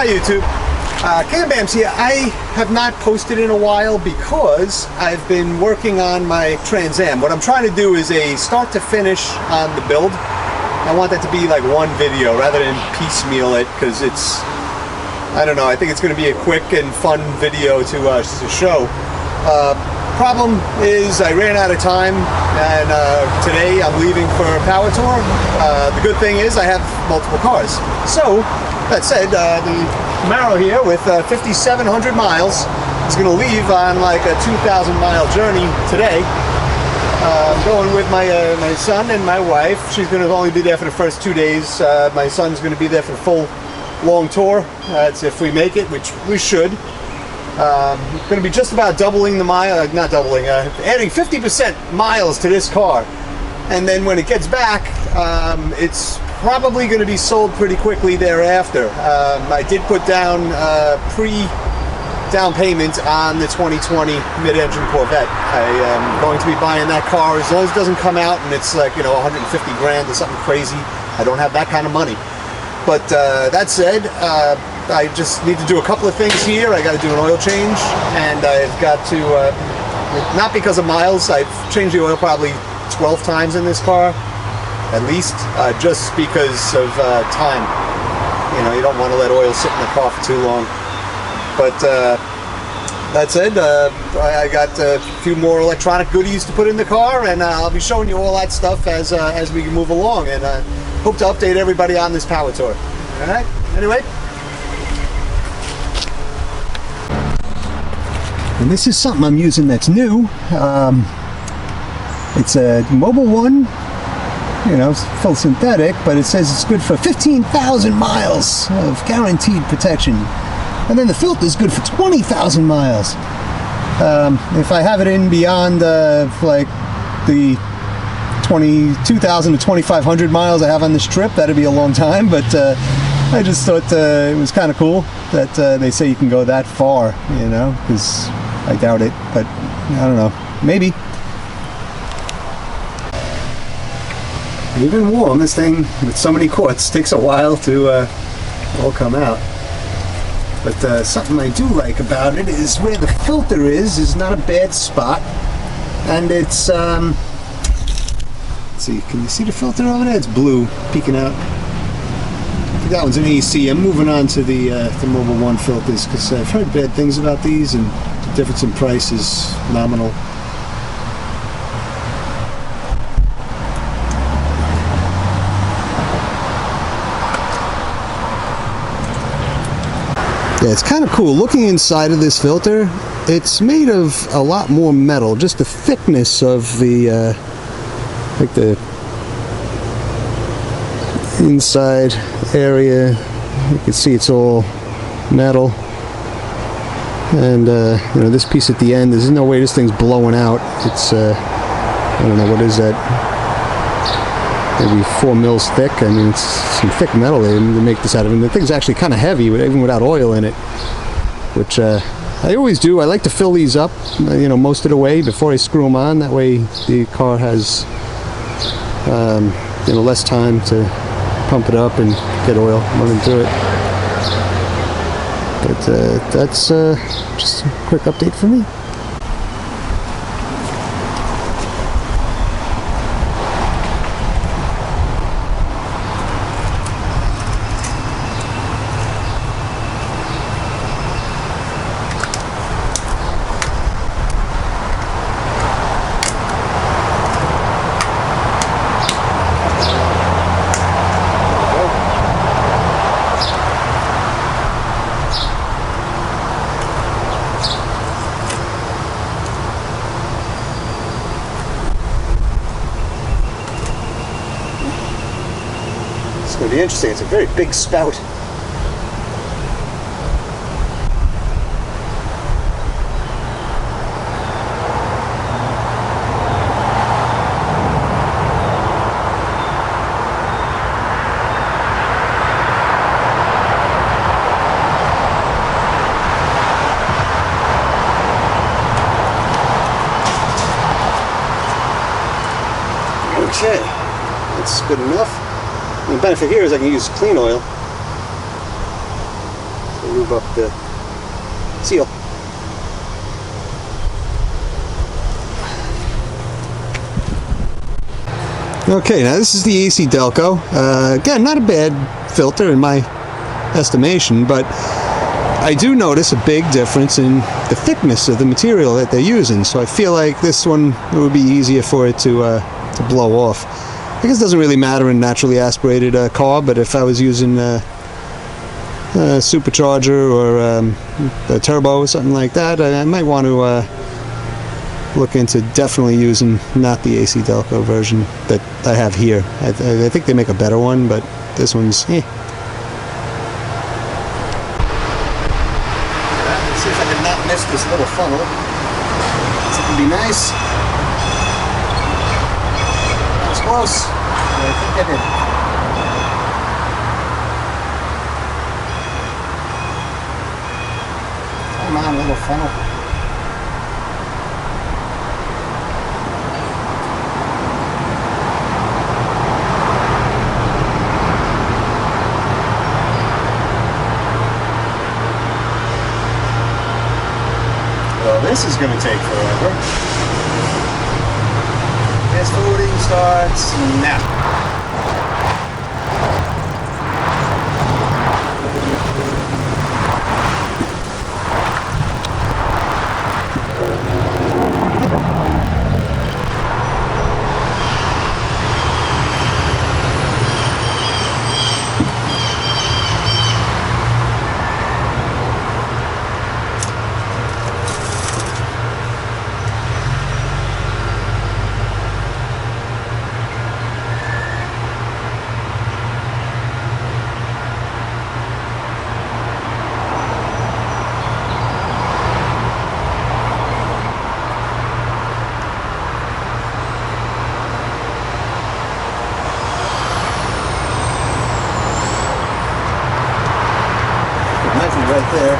Hi YouTube, Cambams here. I have not posted in a while because I've been working on my Trans Am. What I'm trying to do is a start to finish on the build. I want that to be like one video rather than piecemeal it, because it's, I don't know, I think it's going to be a quick and fun video to show. Problem is I ran out of time, and today I'm leaving for a power tour. The good thing is I have multiple cars. So that said, the Camaro here with 5,700 miles is going to leave on like a 2,000 mile journey today. I'm going with my son and my wife. She's going to only be there for the first 2 days. My son's going to be there for the full long tour. That's if we make it, which we should. Going to be just about doubling the mile, not doubling, adding 50% miles to this car. And then when it gets back, it's probably going to be sold pretty quickly thereafter. I did put down pre-down payment on the 2020 mid-engine Corvette. I am going to be buying that car as long as it doesn't come out and it's like, you know, 150 grand or something crazy. I don't have that kind of money. But that said, I just need to do a couple of things here. I got to do an oil change, and I've got to, not because of miles, I've changed the oil probably 12 times in this car, at least, just because of time. You know, you don't want to let oil sit in the car for too long. But that said, I got a few more electronic goodies to put in the car, and I'll be showing you all that stuff as we move along, and hope to update everybody on this power tour. All right, anyway. And this is something I'm using that's new. It's a Mobil 1, you know, it's full synthetic, but it says it's good for 15,000 miles of guaranteed protection. And then the filter is good for 20,000 miles. If I have it in beyond like the 22,000 to 2,500 miles I have on this trip, that'd be a long time, but I just thought it was kind of cool that they say you can go that far, you know, because I doubt it, but I don't know, maybe. Even warm, this thing with so many quarts takes a while to all come out. But something I do like about it is where the filter is not a bad spot, and it's let's see, can you see the filter over there? It's blue peeking out. I think that one's an AC. I'm moving on to the Mobil 1 filters because I've heard bad things about these, and the difference in price is nominal. Yeah, it's kind of cool. Looking inside of this filter, it's made of a lot more metal. Just the thickness of the, like the inside area, you can see it's all metal. And, you know, this piece at the end, there's no way this thing's blowing out. It's, I don't know, what is that? Maybe 4 mils thick. I mean, it's some thick metal they make this out of. And the thing's actually kind of heavy, even without oil in it, which I always do. I like to fill these up, you know, most of the way before I screw them on. That way the car has, you know, less time to pump it up and get oil running through it. But that's just a quick update for me. It's going to be interesting. It's a very big spout. Okay, that's good enough. The benefit here is I can use clean oil. lube up the seal. Okay, now this is the AC Delco. Again, not a bad filter in my estimation, but I do notice a big difference in the thickness of the material that they're using. So I feel like this one, it would be easier for it to blow off. I guess it doesn't really matter in naturally aspirated car, but if I was using a supercharger or a turbo or something like that, I might want to look into definitely using not the AC Delco version that I have here. I think they make a better one, but this one's Let's see if I can not miss this little funnel. This would be nice. That was close. But I think I did. Come on, little funnel. This is going to take forever. Fast forwarding starts now. Right there.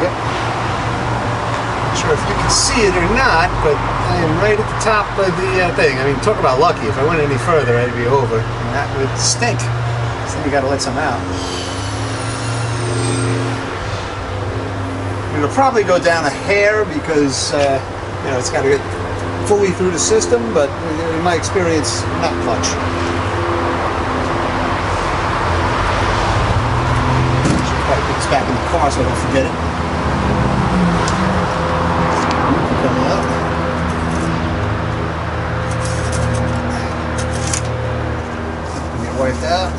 Yep. Not sure if you can see it or not, but I am right at the top of the thing. I mean, talk about lucky. If I went any further, I'd be over. And that would stink. So you gotta let some out. It'll probably go down a hair because you know, it's got to get fully through the system, but in my experience, not much. Should probably put this back in the car so I don't forget it. Coming up. Get wiped out.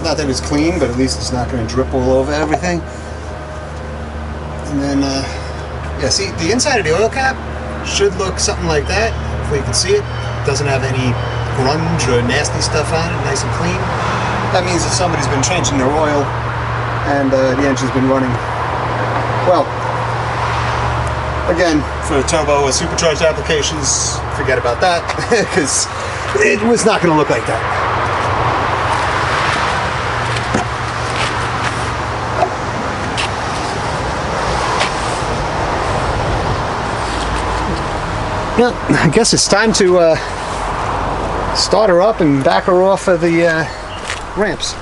Not that it's clean, but at least it's not going to drip all over everything. And then, yeah, see, the inside of the oil cap should look something like that. Hopefully you can see it. Doesn't have any grunge or nasty stuff on it, nice and clean. That means that somebody's been changing their oil and the engine's been running well. Again, for turbo or supercharged applications, forget about that, because it was not going to look like that. Yeah, I guess it's time to start her up and back her off of the ramps.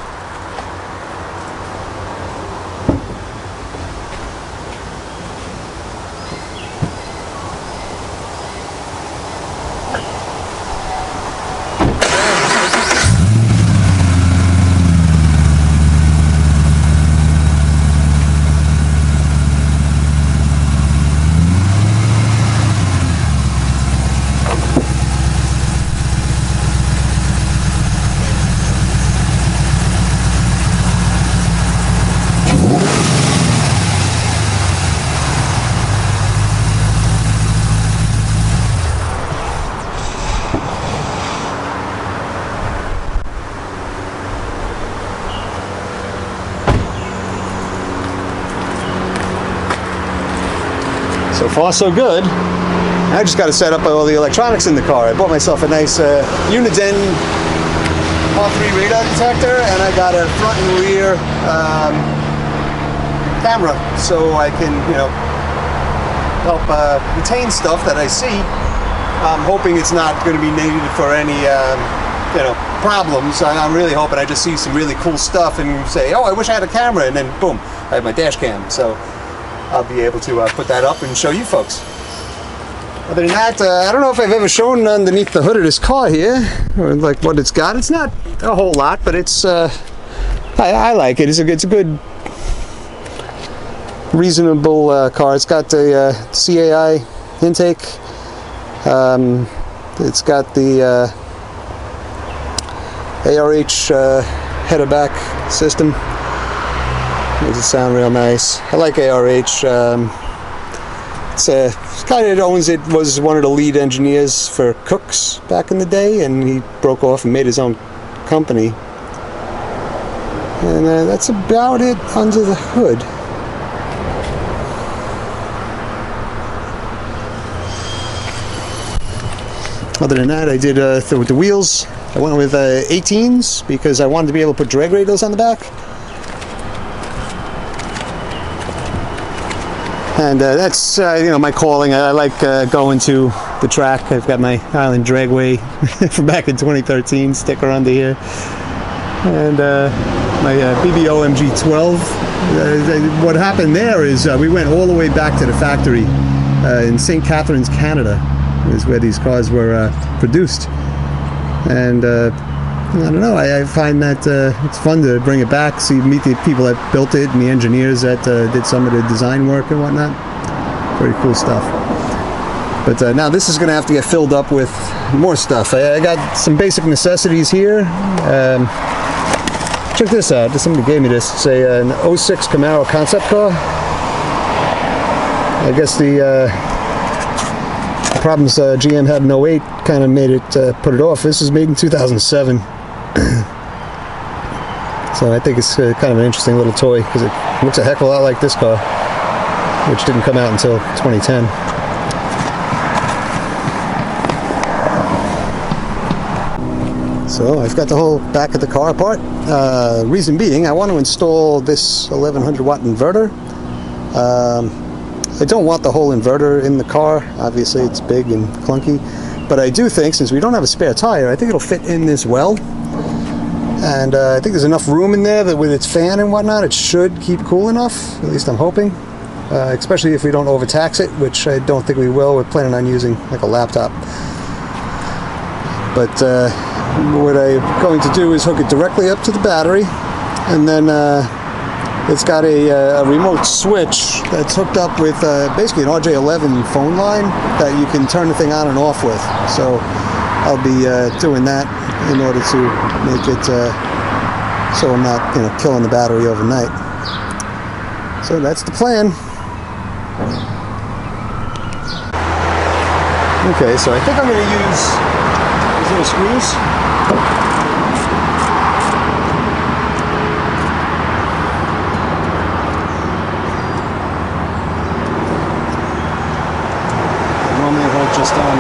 So far, so good. I just got to set up all the electronics in the car. I bought myself a nice Uniden R3 radar detector, and I got a front and rear camera, so I can, you know, help retain stuff that I see. I'm hoping it's not going to be needed for any, you know, problems. I'm really hoping I just see some really cool stuff and say, oh, I wish I had a camera, and then boom, I have my dash cam. So I'll be able to put that up and show you folks. Other than that, I don't know if I've ever shown underneath the hood of this car here, or like what it's got. It's not a whole lot, but it's, I like it. It's a good, reasonable car. It's got the CAI intake. It's got the ARH header back system. Makes it sound real nice. I like ARH. It's guy that owns it was one of the lead engineers for Cooks back in the day, and he broke off and made his own company. And that's about it under the hood. Other than that, I did with the wheels, I went with 18s because I wanted to be able to put drag radials on the back. And that's you know, my calling. I like going to the track. I've got my Island Dragway from back in 2013 sticker under here, and my BBO MG12. What happened there is we went all the way back to the factory in St. Catharines, Canada, is where these cars were produced. And I don't know, I find that it's fun to bring it back, meet the people that built it and the engineers that did some of the design work and whatnot. Pretty cool stuff. But now this is going to have to get filled up with more stuff. I got some basic necessities here. Check this out, somebody gave me this. It's an 06 Camaro concept car. I guess the problems GM had in 08 kind of made it put it off. This is made in 2007. So I think it's kind of an interesting little toy because it looks a heck of a lot like this car, which didn't come out until 2010. So I've got the whole back of the car apart. Reason being, I want to install this 1100 watt inverter. I don't want the whole inverter in the car. Obviously it's big and clunky, but I do think, since we don't have a spare tire, I think it'll fit in this well. And I think there's enough room in there that with its fan and whatnot, it should keep cool enough. At least I'm hoping. Especially if we don't overtax it, which I don't think we will. We're planning on using like a laptop. But what I'm going to do is hook it directly up to the battery, and then it's got a remote switch that's hooked up with basically an RJ11 phone line that you can turn the thing on and off with. So I'll be doing that in order to make it so I'm not, you know, killing the battery overnight. So that's the plan. Okay, so I think I'm going to use these little screws. Normally I hold just on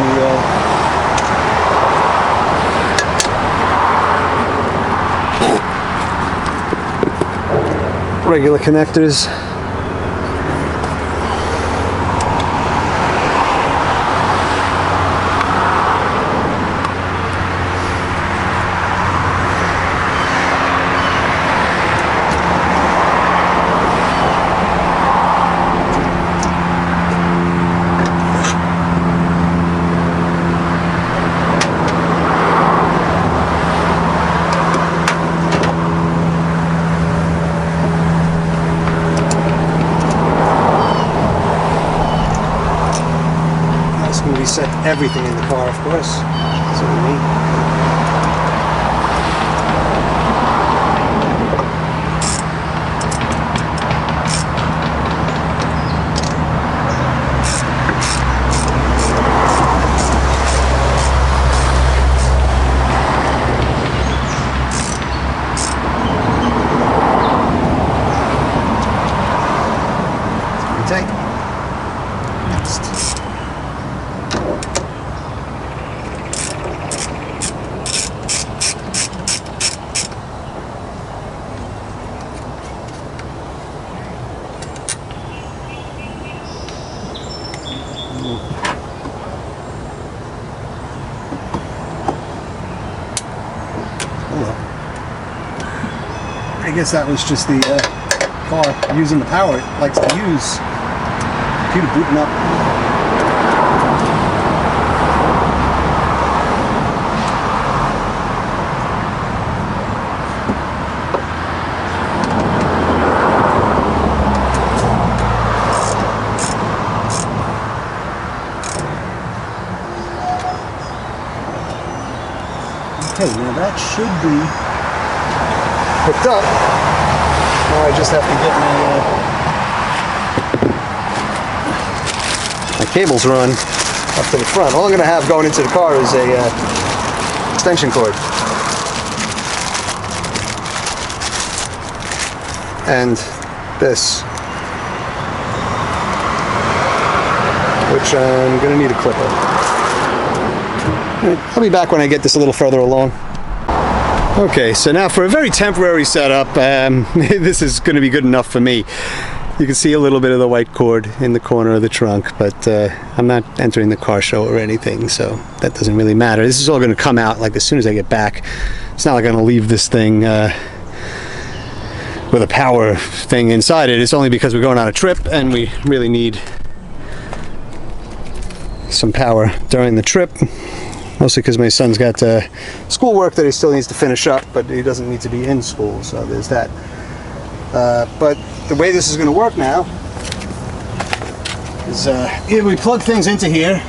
the regular connectors. Reset everything in the car, of course. So neat. It's pretty tight. Next. Hold on. I guess that was just the car using the power it likes to use. Computer booting up. Okay, now that should be hooked up. Now I just have to get my cables run up to the front. All I'm going to have going into the car is a extension cord. And this, which I'm going to need a clipper. I'll be back when I get this a little further along. Okay, so now for a very temporary setup, this is going to be good enough for me. You can see a little bit of the white cord in the corner of the trunk, but I'm not entering the car show or anything, so that doesn't really matter. This is all going to come out like as soon as I get back. It's not like I'm going to leave this thing with a power thing inside it. It's only because we're going on a trip and we really need some power during the trip. Mostly because my son's got schoolwork that he still needs to finish up, but he doesn't need to be in school, so there's that. But the way this is going to work now is here we plug things into here,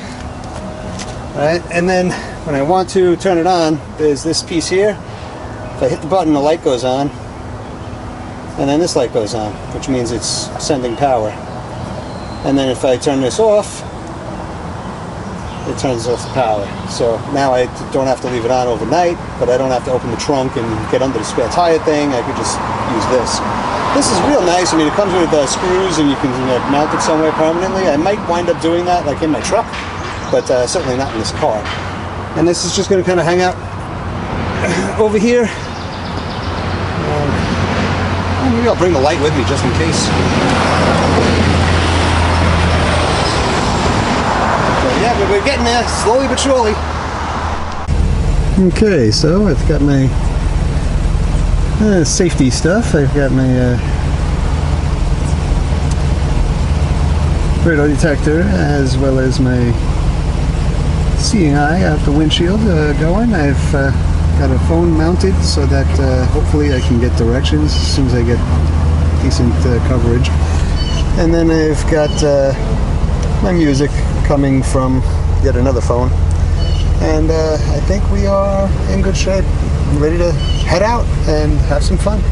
right? And then when I want to turn it on, there's this piece here. If I hit the button, the light goes on, and then this light goes on, which means it's sending power. And then if I turn this off, it turns off the power. So now I don't have to leave it on overnight, but I don't have to open the trunk and get under the spare tire thing. I could just use this. This is real nice. I mean, it comes with screws and you can mount it somewhere permanently. I might wind up doing that like in my truck, but certainly not in this car. And this is just going to kind of hang out over here. Maybe I'll bring the light with me just in case. Yeah, but we're getting there, slowly but surely. Okay, so I've got my safety stuff. I've got my radar detector as well as my seeing eye out the windshield going. I've got a phone mounted so that hopefully I can get directions as soon as I get decent coverage. And then I've got my music coming from yet another phone, and I think we are in good shape, ready to head out and have some fun.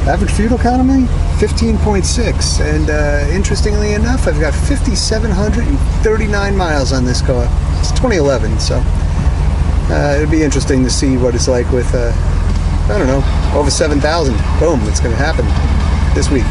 Average fuel economy 15.6, and interestingly enough, I've got 5,739 miles on this car. It's 2011, so it'd be interesting to see what it's like with I don't know, over 7,000. Boom, it's going to happen this week.